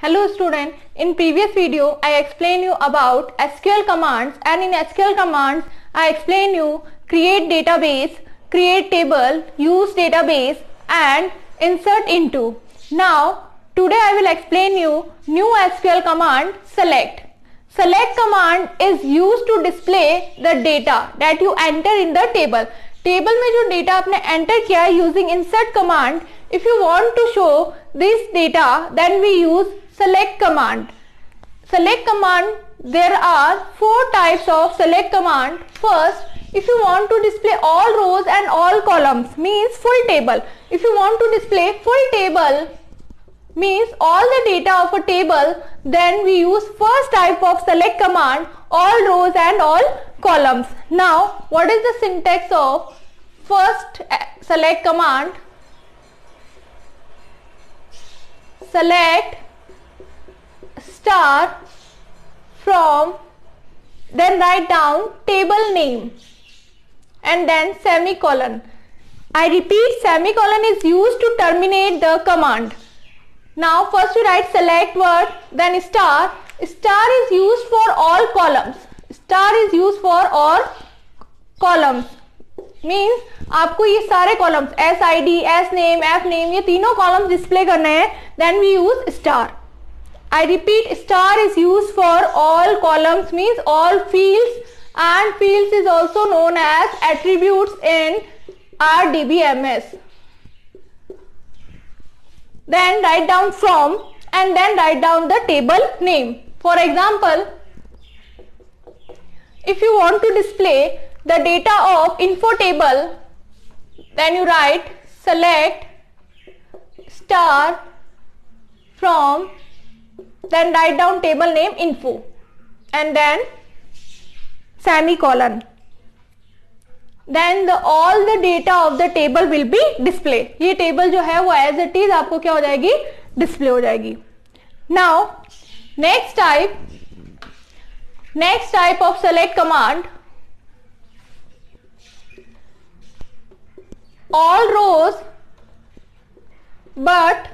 Hello student, in previous video I explained you about SQL commands, and in SQL commands I explained you create database, create table, use database and insert into. Now today I will explain you new SQL command select. Select command is used to display the data that you enter in the table. Table में जो data आपने enter किया है using insert command, if you want to show this data then we use select command. Select command, there are 4 types of select command. First, if you want to display all rows and all columns, means full table. If you want to display full table, means all the data of a table, then we use first type of select command, all rows and all columns. Now, what is the syntax of first select command? Select star from, then write down table name and then semicolon. I repeat, semicolon is used to terminate the command. Now first you write select word, then star. Star is used for all columns. Star is used for all columns. Means आपको ये सारे columns SID, S name, F name ये तीनों columns display करने हैं. Then we use star. I repeat, star is used for all columns, means all fields, and fields is also known as attributes in RDBMS. Then write down from and then write down the table name. For example, if you want to display the data of info table, then you write select star from, then write down table name info and then semicolon. Then all the data of the table will be display. ये table जो है वो as it is आपको क्या हो जाएगी, display हो जाएगी. Now next type of select command, all rows but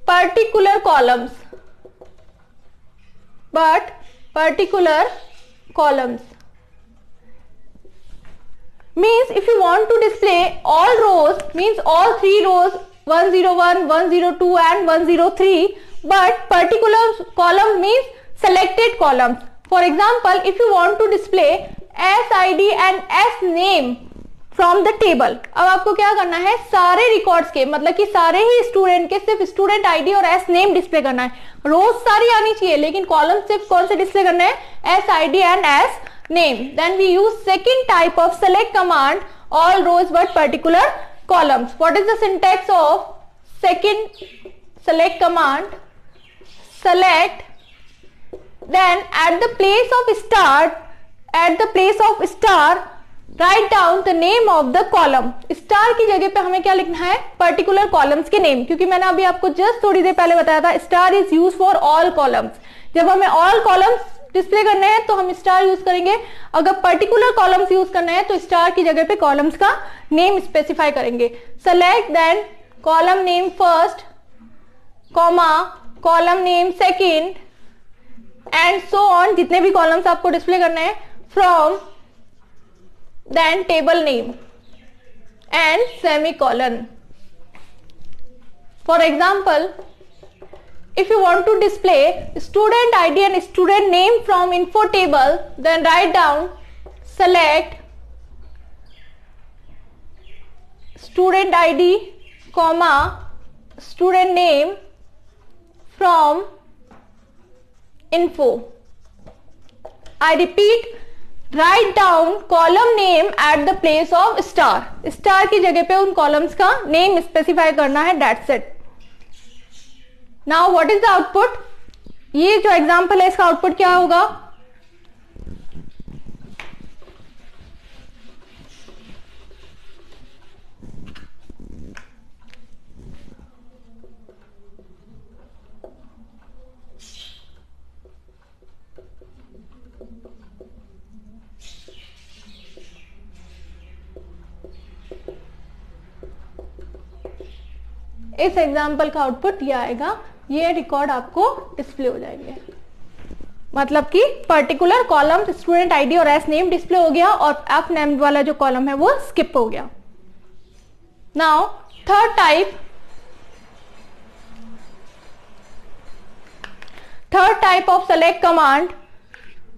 particular columns. Means if you want to display all rows, means all 3 rows 101, 102 and 103, but particular column means selected columns. For example, if you want to display SID and S name from the table, अब आपको क्या करना है, सारे records के मतलब कि सारे ही स्टूडेंट के सिर्फ स्टूडेंट आईडी और एस नेम डिस्प्ले करना है. रोज सारी आनी चाहिए लेकिन कॉलम सिर्फ कौन से डिस्प्ले करना है, S ID and S name. Then we use second type of select command, all rows but particular columns. What is the syntax of second select command? Select, then at the place of star write down the name of the column. Star की जगह पे हमें क्या लिखना है, particular columns के name, क्योंकि मैंने अभी आपको जस्ट थोड़ी देर पहले बताया था star is use for all columns. जब हमें ऑल कॉलम्स डिस्प्ले करने हैं तो हम स्टार यूज करेंगे. अगर पर्टिकुलर कॉलम्स यूज करना है तो स्टार की जगह पे कॉलम्स का नेम स्पेसिफाई करेंगे. Select, then column name first, comma column name second and so on, जितने भी कॉलम्स आपको डिस्प्ले करने हैं, from, then table name and semicolon. For example, if you want to display student ID and student name from info table, then write down select student ID, comma student name from info. I repeat, write down column name at the place of star. Star की जगह पे उन columns का name specify करना है, that's it. Now what is the output? ये जो example है इसका आउटपुट क्या होगा, इस एग्जाम्पल का आउटपुट ये आएगा. ये रिकॉर्ड आपको डिस्प्ले हो जाएंगे। मतलब कि पर्टिकुलर कॉलम स्टूडेंट आईडी और एस नेम डिस्प्ले हो गया और एफ नेम वाला जो कॉलम है वो स्किप हो गया। Now third type of select command,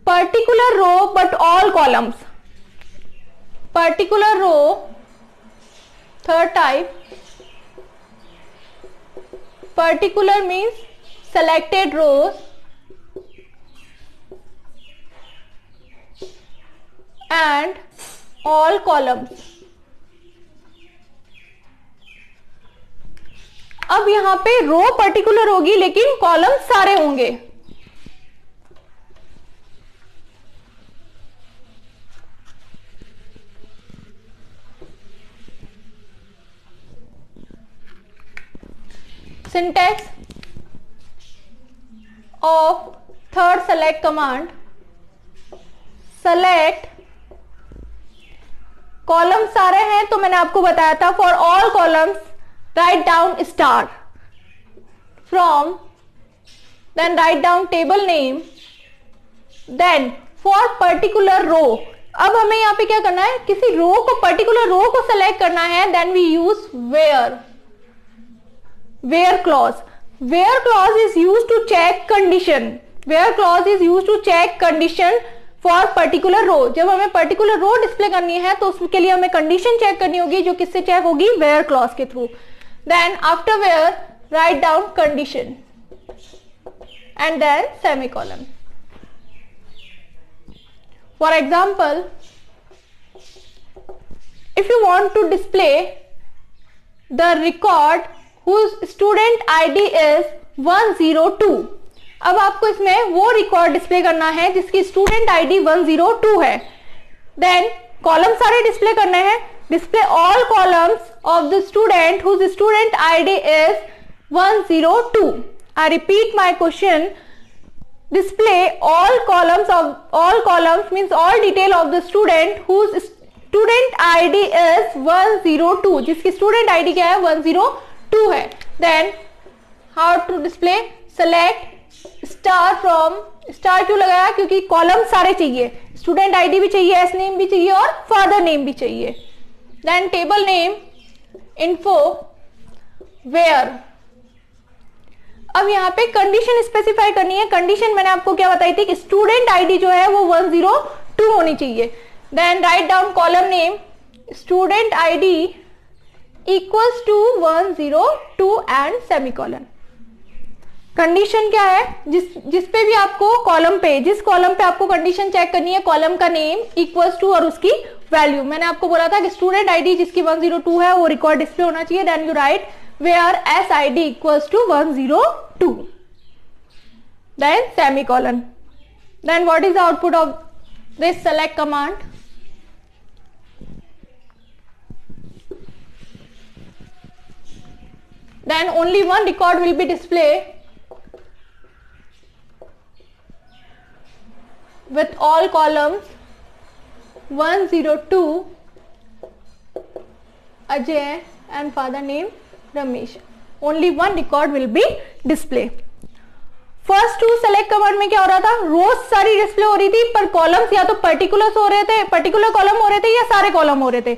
particular row but all columns. Particular row, third type, particular means selected rows and all columns। अब यहां पे रो पर्टिकुलर होगी लेकिन कॉलम सारे होंगे। Syntax of third select command, select, column सारे हैं तो मैंने आपको बताया था for all columns write down star from, then write down table name, then for particular row. अब हमें यहां पे क्या करना है, किसी रो को, पर्टिकुलर रो को सेलेक्ट करना है, then we use where clause। where clause is used to check condition, where clause is used to check condition for particular row। जब हमें पर्टिकुलर रो डिस्प्ले करनी है तो उसके लिए हमें कंडीशन चेक करनी होगी, जो किससे चेक होगी, where clause के through. Then after where write down condition and then semicolon। for example, if you want to display the record whose student ID is 102, अब आपको इसमें वो रिकॉर्ड डिस्प्ले करना है जिसकी स्टूडेंट आईडी 102 है। देन कॉलम सारे डिस्प्ले करने हैं, display all columns of the student whose student ID is 102। I repeat my question, display all columns means all detail of the student whose student ID is 102, जिसकी student ID क्या है, 102 है। Then how to display, select star from, star क्यों लगाया, क्योंकि column सारे चाहिए, student ID भी चाहिए, एस नेम भी चाहिए और फादर नेम भी चाहिए। Then table name, info, where. अब यहाँ पे कंडीशन स्पेसिफाई करनी है। कंडीशन मैंने आपको क्या बताई थी कि स्टूडेंट आईडी जो है वो 102 होनी चाहिए। Then write down column name, student ID equals to 102 and semicolon. Condition क्या है, जिस पे भी आपको कॉलम पे, जिस कॉलम पे आपको कंडीशन चेक करनी है, कॉलम का नेम इक्वल्स टू और उसकी वैल्यू। मैंने आपको बोला था कि स्टूडेंट आईडी जिसकी 102 है वो रिकॉर्ड डिस्प्ले होना चाहिए। Then you write where S ID equals to 102, then semicolon. Then what is the output of this select command, then only one record will be displayed with all columns 102 Ajay and father name Ramesh. Only one record will be displayed. First two select command में क्या हो रहा था, रोज सारी display हो रही थी पर कॉलम्स या तो पर्टिकुलर हो रहे थे, पर्टिकुलर कॉलम हो रहे थे या सारे कॉलम हो रहे थे।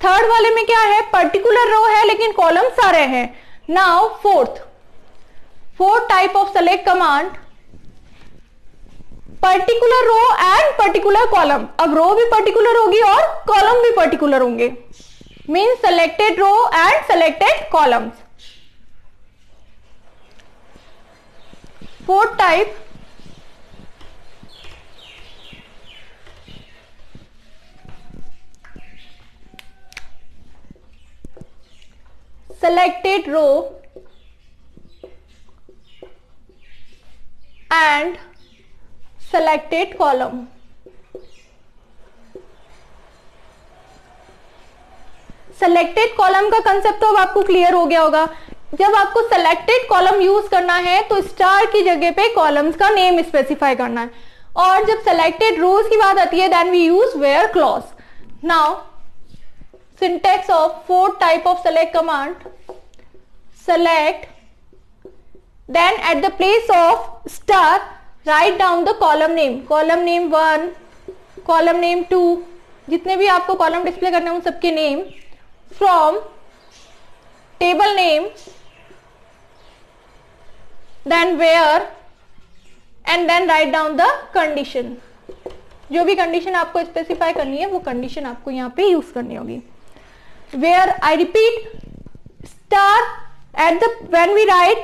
थर्ड वाले में क्या है, पर्टिकुलर रो है लेकिन कॉलम सारे हैं। Now fourth type of select command, particular row and particular column. अब रो भी पर्टिकुलर होगी और कॉलम भी पर्टिकुलर होंगे, mean selected row and selected columns. Fourth type, selected row and selected column। Selected column का concept तो अब आपको क्लियर हो गया होगा। जब आपको सेलेक्टेड कॉलम यूज करना है तो स्टार की जगह पे कॉलम्स का नेम स्पेसिफाई करना है, और जब सेलेक्टेड रोज की बात आती है then we use where clause. Now syntax of fourth type of select command, select then at the place of star write down the column name 1, column name 2, जितने भी आपको कॉलम डिस्प्ले करने हैं उन सबके name, from table name, then where, and then write down the condition. जो भी condition आपको स्पेसिफाई करनी है वो कंडीशन आपको यहाँ पे यूज करनी होगी। Where, I repeat, star at the when we write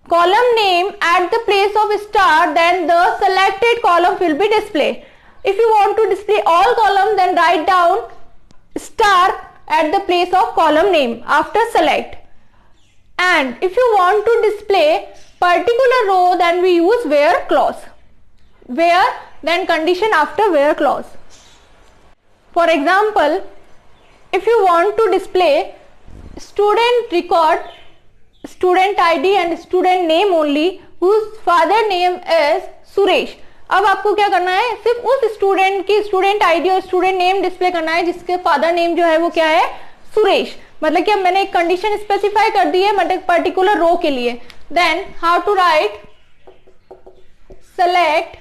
column name at the place of star, then the selected column will be displayed. If you want to display all columns, then write down star at the place of column name after select. And if you want to display particular row, then we use where clause. Where, then condition after where clause. For example, if you want to display student record, student ID and student name only, whose father name is Suresh, अब आपको क्या करना है, सिर्फ उस student की student ID और student name display करना है जिसके फादर नेम जो है वो क्या है, सुरेश। मतलब कि अब मैंने एक कंडीशन स्पेसिफाई कर दी है मतलब पर्टिकुलर रो के लिए। Then how to write, select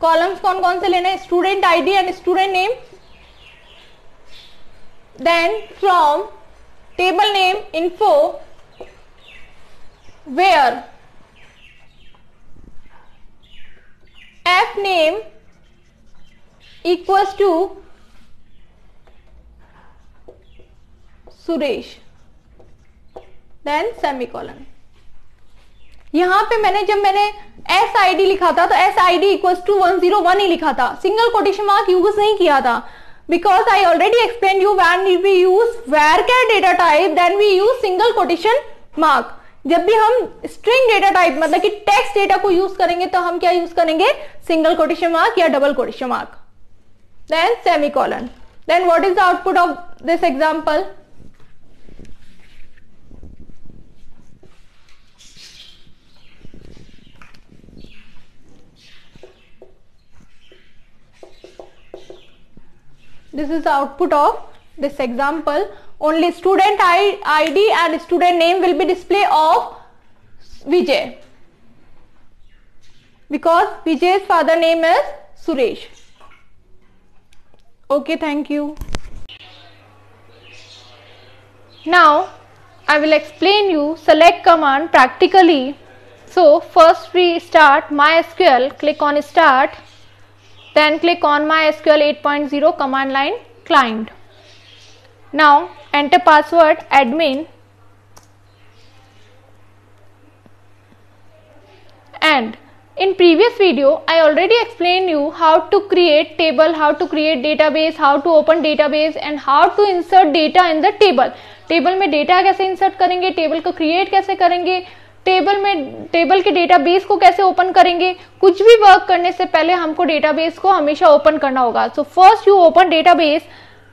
columns कौन कौन से लेने हैं, student ID and student name, then from table name info where f name equals to Suresh, then semicolon। यहां पे जब मैंने एस आई डी लिखा था तो S I D equals to 101 ही लिखा था, सिंगल कोटेशन मार्क यूज नहीं किया था। Because I already explained you when we use varchar data type, then we use single quotation mark। जब भी हम string data type मतलब कि text data को यूज करेंगे तो हम क्या यूज करेंगे, single quotation mark या double quotation mark, then semicolon। Then what is the output of this example? This is the output of this example. Only student ID and student name will be display of Vijay, because Vijay's father name is Suresh. Okay, thank you. Now I will explain you select command practically. So first we start MySQL, click on start, then click on MySQL 8.0 command line client. Now enter password admin and in previous video I already explained you how to create table, how to create database, how to open database and how to insert data in the table। Table में data कैसे insert करेंगे, table को create कैसे करेंगे, table के database को कैसे open करेंगे। कुछ भी वर्क करने से पहले हमको डेटाबेस को हमेशा ओपन करना होगा। So first you open database,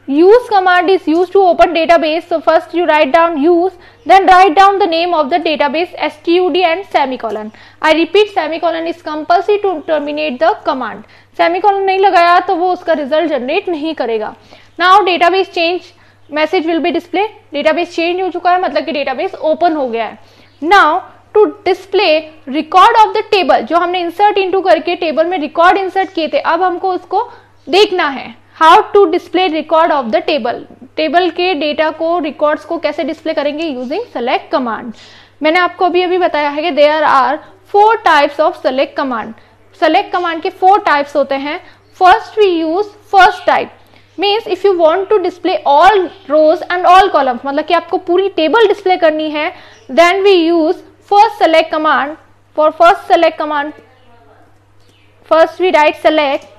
use command is used to open database. So first you write down use, then write down the name of the database, stud and semicolon। I repeat, semicolon is compulsory to terminate the command। semicolon नहीं लगाया तो वो उसका result generate नहीं करेगा। Now database change message will be display, database change हो चुका है मतलब कि डेटाबेस ओपन हो गया है। Now to display record of the table, जो हमने इंसर्ट इनटू करके टेबल में रिकॉर्ड इंसर्ट किए थे, अब हमको उसको देखना है। How to display record of the table, table के डेटा को, रिकॉर्ड्स को कैसे डिस्प्ले करेंगे, यूजिंग सेलेक्ट कमांड। मैंने आपको अभी अभी बताया है कि there are 4 types of select command. Select command के 4 टाइप्स होते हैं। First we use first type, means if you want to display all rows and all columns, मतलब कि आपको पूरी टेबल डिस्प्ले करनी है, then we use first select command. For first select command, first we write select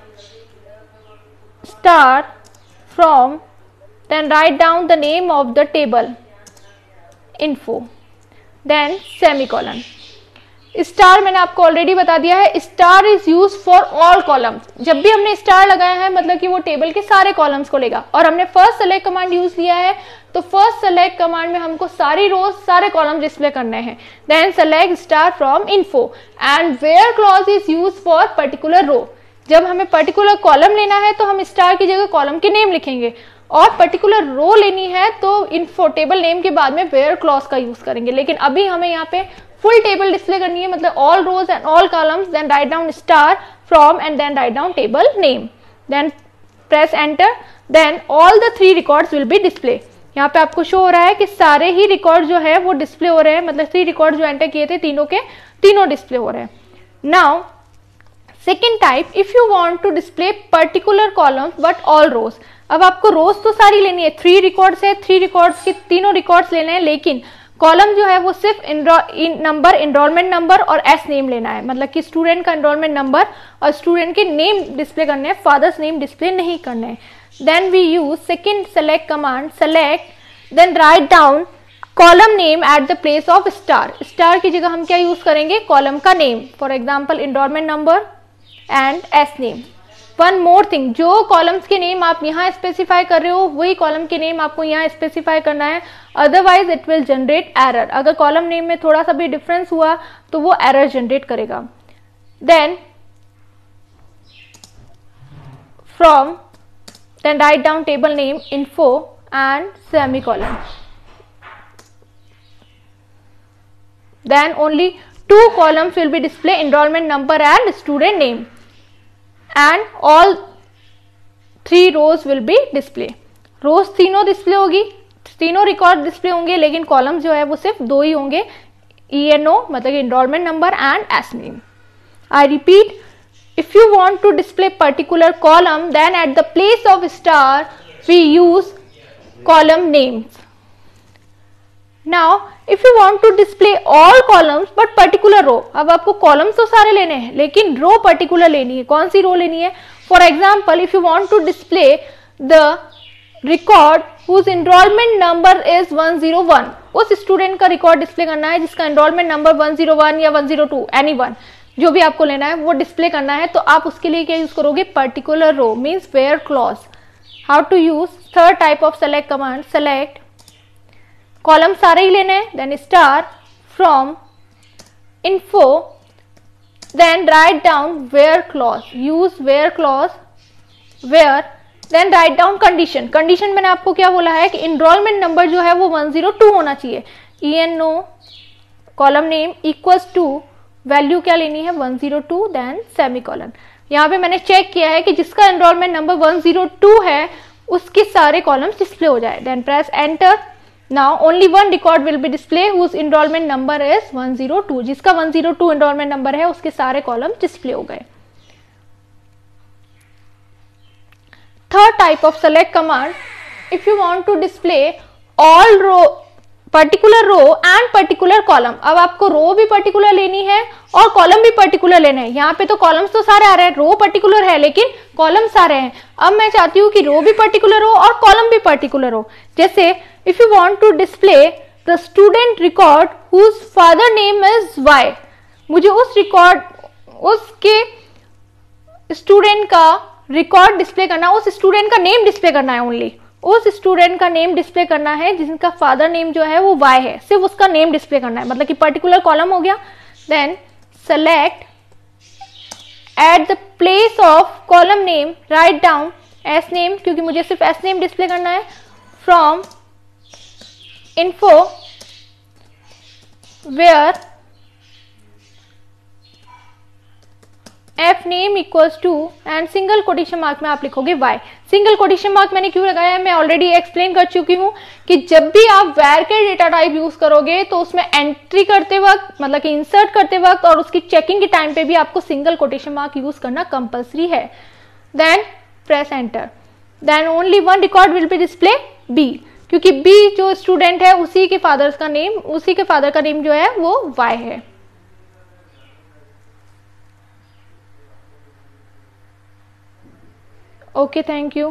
star from, then write down the name of the table info, then semicolon। Star मैंने आपको already बता दिया है, star is use for all columns. जब भी हमने star लगाया है मतलब कि वो टेबल के सारे कॉलम्स को लेगा। और हमने फर्स्ट सेलेक्ट कमांड यूज किया है तो फर्स्ट सेलेक्ट कमांड में हमको सारी रोज सारे कॉलम डिस्प्ले करने हैं। Then select star from info and where clause is use for particular row. जब हमें पर्टिकुलर कॉलम लेना है तो हम स्टार की जगह कॉलम के नेम लिखेंगे, और पर्टिकुलर रो लेनी है तो इन्फो टेबल नेम के बाद में वेयर क्लॉज का यूज करेंगे। लेकिन अभी हमें यहाँ पे फुल टेबल डिस्प्ले करनी है, मतलब all rows and all columns, then write down star from and then write down table name, then press enter, then all the 3 records will be display. यहाँ पे आपको शो हो रहा है कि सारे ही रिकॉर्ड जो है वो डिस्प्ले हो रहे हैं, मतलब 3 रिकॉर्ड जो एंटर किए थे तीनों के तीनों डिस्प्ले हो रहे हैं। Now second type, if you want to display particular columns but all rows. अब आपको रोज तो सारी लेनी है, 3 रिकॉर्ड्स है, 3 रिकॉर्ड्स के तीनों रिकॉर्ड्स लेने हैं, लेकिन कॉलम जो है वो सिर्फ नंबर, एनरोलमेंट नंबर और एस नेम लेना है, मतलब कि स्टूडेंट का एनरोलमेंट नंबर और स्टूडेंट के नेम डिस्प्ले करने हैं, फादर्स नेम डिस्प्ले नहीं करने हैं। Then we use second select command, select then write down column name at the place of star. Star की जगह हम क्या यूज करेंगे, कॉलम का name, for example enrollment number and S name. One more thing, जो columns के name आप यहाँ स्पेसिफाई कर रहे हो वही कॉलम के नेम आपको यहाँ स्पेसिफाई करना है, otherwise it will generate error. अगर कॉलम नेम में थोड़ा सा भी डिफरेंस हुआ तो वो एरर जनरेट करेगा। Then from, then write down table name, info and semicolon. Then only 2 columns will be display, enrollment number and student name, and all 3 rows will be display. रोज तीनों display होगी, तीनों record display होंगे, लेकिन column जो है वो सिर्फ 2 ही होंगे, ENO मतलब enrolment number and S name. I repeat, if you want to display particular column, then at the place of star we use column names. Now if you want to display all columns but particular row, अब आपको columns तो सारे लेने हैं लेकिन रो particular लेनी है। कौन सी रो लेनी है, for example if you want to display the record whose enrollment number is 101, उस स्टूडेंट का रिकॉर्ड डिस्प्ले करना है जिसका एनरोलमेंट नंबर 101 या 102, एनी वन, जो भी आपको लेना है वो डिस्प्ले करना है। तो आप उसके लिए क्या यूज करोगे, particular row means where clause. How to use, third type of select command, select column सारे ही लेने हैं, then star from info, then write down where clause, use where clause where, then write down condition. Condition मैंने आपको क्या बोला है कि एनरोलमेंट नंबर जो है वो 102 होना चाहिए, ENO column name equals to value क्या लेनी है 102, देन सेमीकोलन। यहाँ पे मैंने चेक किया है कि जिसका एनरोलमेंट नंबर 102 है उसके सारे कॉलम्स डिस्प्ले हो जाए, then press enter. Now only one record will be display whose enrollment number is 102, जिसका 102 एनरोलमेंट नंबर है उसके सारे कॉलम डिस्प्ले हो गए। Third type of select command, if you want to display all row, particular row and particular column। अब आपको रो भी particular लेनी है और कॉलम भी पर्टिकुलर लेना है। यहाँ पे तो कॉलम्स तो सारे आ रहे हैं, रो पर्टिकुलर है लेकिन कॉलम सारे हैं। अब मैं चाहती हूँ कि रो भी पर्टिकुलर हो और कॉलम भी पर्टिकुलर हो। जैसे if you want to display the student record whose father name is Y, मुझे उस रिकॉर्ड, उसके स्टूडेंट का रिकॉर्ड डिस्प्ले करना, उस स्टूडेंट का नेम डिस्प्ले करना है, ओनली उस स्टूडेंट का नेम डिस्प्ले करना है जिनका फादर नेम जो है वो वाई है, सिर्फ उसका नेम डिस्प्ले करना है, मतलब कि पर्टिकुलर कॉलम हो गया। Then select at the place of column name, write down S name, क्योंकि मुझे सिर्फ एस नेम डिस्प्ले करना है, from info where F name equals to and single quotation mark में आप लिखोगे वाई। सिंगल कोटेशन मार्क मैंने क्यों लगाया है, मैं ऑलरेडी एक्सप्लेन कर चुकी हूँ कि जब भी आप वेयर के डेटा टाइप यूज करोगे तो उसमें एंट्री करते वक्त, मतलब कि इंसर्ट करते वक्त और उसकी चेकिंग के टाइम पे भी आपको सिंगल कोटेशन मार्क यूज करना कंपल्सरी है। Then press enter, then only one record will be display B, क्योंकि बी जो स्टूडेंट है उसी के फादर का नेम जो है वो वाई है। Okay, thank you.